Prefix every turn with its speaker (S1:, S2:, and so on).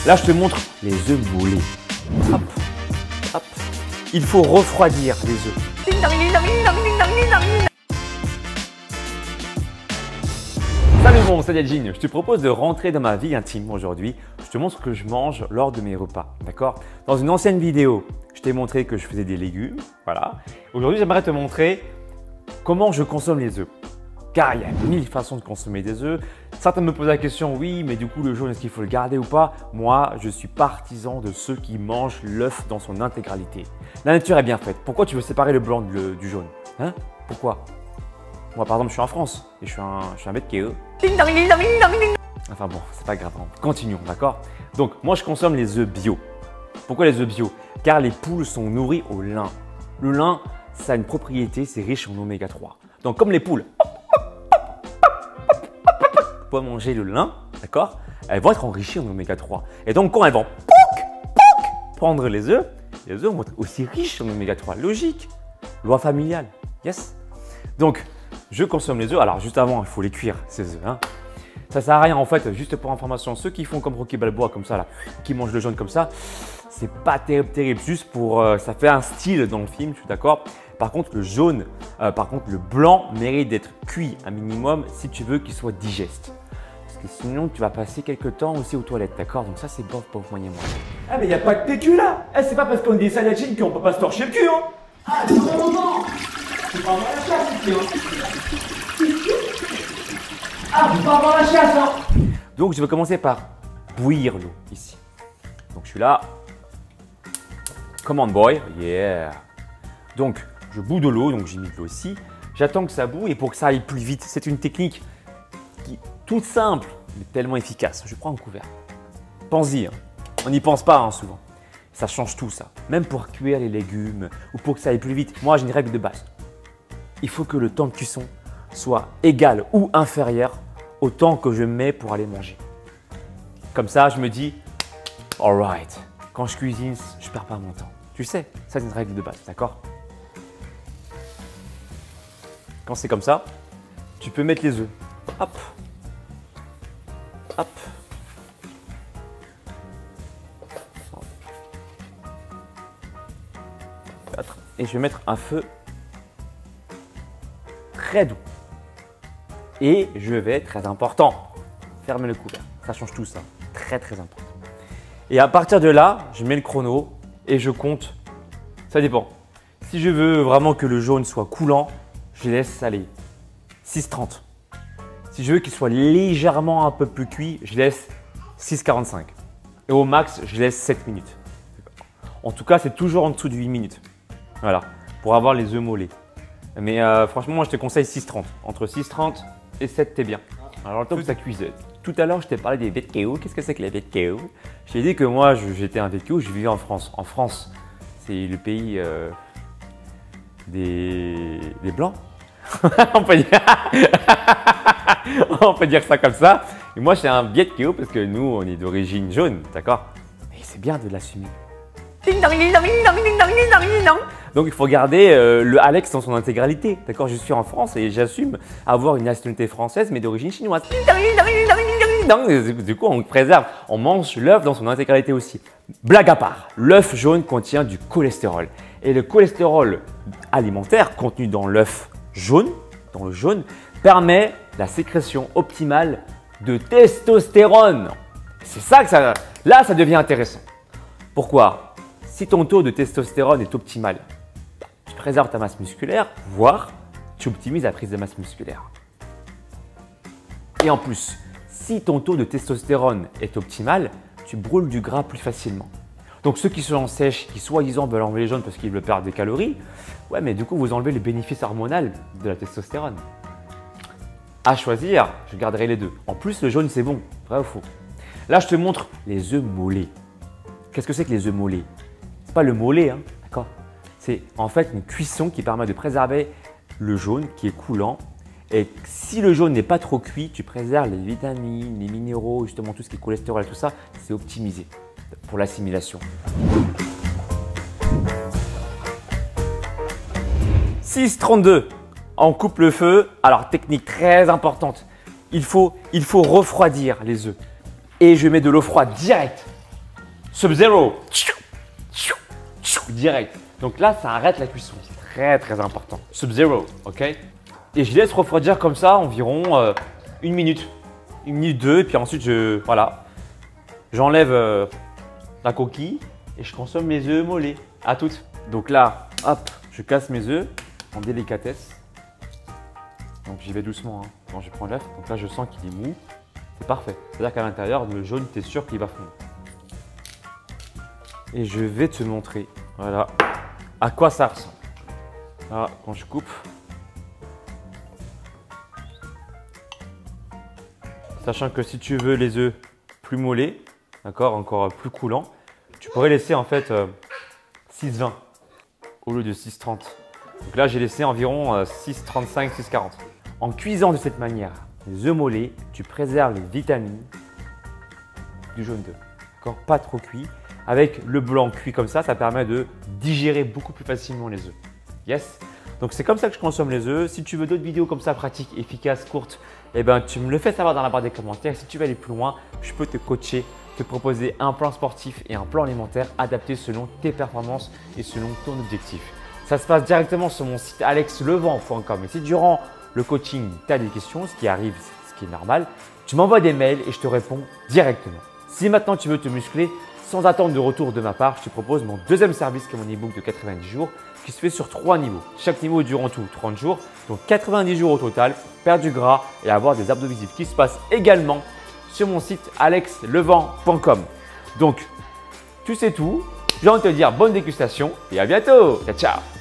S1: Là, je te montre les œufs mollets. Hop, hop. Il faut refroidir les œufs. Salut bon, c'est Yajin. Je te propose de rentrer dans ma vie intime aujourd'hui. Je te montre ce que je mange lors de mes repas, d'accord? Dans une ancienne vidéo, je t'ai montré que je faisais des légumes, voilà. Aujourd'hui, j'aimerais te montrer comment je consomme les œufs. Car il y a 1000 façons de consommer des œufs. Certains me posent la question, oui, mais du coup, le jaune, est-ce qu'il faut le garder ou pas? Moi, je suis partisan de ceux qui mangent l'œuf dans son intégralité. La nature est bien faite. Pourquoi tu veux séparer le blanc du jaune? Hein? Pourquoi? Moi, par exemple, je suis en France et je suis un bête qui est œuf. Enfin bon, c'est pas grave. Continuons, d'accord? Donc, moi, je consomme les œufs bio. Pourquoi les œufs bio? Car les poules sont nourries au lin. Le lin, ça a une propriété, c'est riche en oméga 3. Donc, comme les poules peuvent manger le lin, d'accord? Elles vont être enrichies en oméga 3. Et donc, quand elles vont prendre les œufs vont être aussi riches en oméga 3. Logique. Loi familiale. Yes. Donc, je consomme les œufs. Alors, juste avant, il faut les cuire, ces œufs. Hein. Ça ne sert à rien, en fait, juste pour information. Ceux qui font comme Rocky Balboa, comme ça, là, qui mangent le jaune comme ça, c'est pas terrible. Juste pour… ça fait un style dans le film, je suis d'accord. Par contre, le jaune, le blanc mérite d'être cuit un minimum si tu veux qu'il soit digeste. Parce que sinon, tu vas passer quelques temps aussi aux toilettes, d'accord? Donc ça, c'est bof, moyen. Ah, mais il n'y a pas de PQ là! Eh, c'est pas parce qu'on est des Saiyajins qu'on peut pas se torcher le cul, hein! Ah, c'est pas moment! C'est pas avoir la chasse ici, hein! Ah, c'est pas avoir la chasse, hein! Donc, je vais commencer par bouillir l'eau ici. Donc, je suis là. Come on, boy! Yeah! Donc, je bout de l'eau, donc j'ai mis de l'eau ici. J'attends que ça boue et pour que ça aille plus vite, c'est une technique qui est toute simple, mais tellement efficace. Je prends un couvert. Pense-y, hein. On n'y pense pas hein, souvent. Ça change tout ça. Même pour cuire les légumes ou pour que ça aille plus vite. Moi, j'ai une règle de base. Il faut que le temps de cuisson soit égal ou inférieur au temps que je mets pour aller manger. Comme ça, je me dis, alright, quand je cuisine, je ne perds pas mon temps. Tu sais, ça c'est une règle de base, d'accord? Quand c'est comme ça, tu peux mettre les œufs. Hop. Hop. Et je vais mettre un feu très doux. Et je vais, très important, fermer le couvert. Ça change tout ça. Très important. Et à partir de là, je mets le chrono et je compte. Ça dépend. Si je veux vraiment que le jaune soit coulant, je laisse aller 6,30. Si je veux qu'il soit légèrement un peu plus cuit, je laisse 6,45. Et au max, je laisse 7 minutes. En tout cas, c'est toujours en dessous de 8 minutes. Voilà, pour avoir les œufs mollets. Mais franchement, moi, je te conseille 6,30. Entre 6,30 et 7, t'es bien. Alors, le temps que ça cuise. Tout à l'heure, je t'ai parlé des VTKO. Qu'est-ce que c'est que les VTKO? Je t'ai dit que moi, j'étais un VTKO, je vivais en France. En France, c'est le pays des Blancs. on peut dire ça comme ça. Et moi, je suis un VTKO parce que nous, on est d'origine jaune, d'accord? Mais c'est bien de l'assumer. Donc, il faut garder le Alex dans son intégralité. D'accord? Je suis en France et j'assume avoir une nationalité française, mais d'origine chinoise. Du coup, on préserve, on mange l'œuf dans son intégralité aussi. Blague à part, l'œuf jaune contient du cholestérol. Et le cholestérol alimentaire contenu dans l'œuf jaune, permet la sécrétion optimale de testostérone. C'est ça que là, ça devient intéressant. Pourquoi? Si ton taux de testostérone est optimal, tu préserves ta masse musculaire, voire tu optimises la prise de masse musculaire. Et en plus, si ton taux de testostérone est optimal, tu brûles du gras plus facilement. Donc ceux qui sont sèches, qui soi-disant veulent enlever les jaunes parce qu'ils veulent perdre des calories, ouais, mais du coup, vous enlevez le bénéfice hormonal de la testostérone. À choisir, je garderai les deux. En plus, le jaune, c'est bon, vrai ou faux? Là, je te montre les œufs mollets. Qu'est-ce que c'est que les œufs mollets? C'est pas le mollet, hein, d'accord? C'est en fait une cuisson qui permet de préserver le jaune qui est coulant. Et si le jaune n'est pas trop cuit, tu préserves les vitamines, les minéraux, justement tout ce qui est cholestérol et tout ça, c'est optimisé pour l'assimilation. 6,32. On coupe le feu. Alors, technique très importante. Il faut refroidir les œufs. Et je mets de l'eau froide directe Sub-Zero. Direct. Donc là, ça arrête la cuisson. C'est très très important. Sub-Zero, ok? Et je laisse refroidir comme ça environ 1 minute. 1 minute, 2. Et puis ensuite, voilà. J'enlève la coquille et je consomme mes œufs mollets. À toutes. Donc là, hop, je casse mes œufs en délicatesse. Donc j'y vais doucement. Hein. Quand je prends l'œuf, donc là je sens qu'il est mou. C'est parfait. C'est-à-dire qu'à l'intérieur, le jaune, tu es sûr qu'il va fondre. Et je vais te montrer, voilà, à quoi ça ressemble. Là, quand je coupe. Sachant que si tu veux les œufs plus mollets, d'accord, encore plus coulants, tu pourrais laisser en fait 6,20 au lieu de 6,30. Donc là, j'ai laissé environ 6,35, 6,40. En cuisant de cette manière les œufs mollets, tu préserves les vitamines du jaune d'œuf. D'accord, pas trop cuit. Avec le blanc cuit comme ça permet de digérer beaucoup plus facilement les œufs. Yes. Donc c'est comme ça que je consomme les œufs. Si tu veux d'autres vidéos comme ça, pratiques, efficaces, courtes, eh ben, tu me le fais savoir dans la barre des commentaires. Si tu veux aller plus loin, je peux te coacher, te proposer un plan sportif et un plan alimentaire adapté selon tes performances et selon ton objectif. Ça se passe directement sur mon site alexlevent.com. Et si durant le coaching, tu as des questions, ce qui arrive, ce qui est normal, tu m'envoies des mails et je te réponds directement. Si maintenant tu veux te muscler, sans attendre de retour de ma part, je te propose mon deuxième service qui est mon e-book de 90 jours qui se fait sur 3 niveaux. Chaque niveau dure en tout 30 jours, donc 90 jours au total pour perdre du gras et avoir des abdos visibles qui se passe également sur mon site alexlevent.com. Donc, tu sais tout. J'ai envie de te dire bonne dégustation et à bientôt. Ciao, ciao.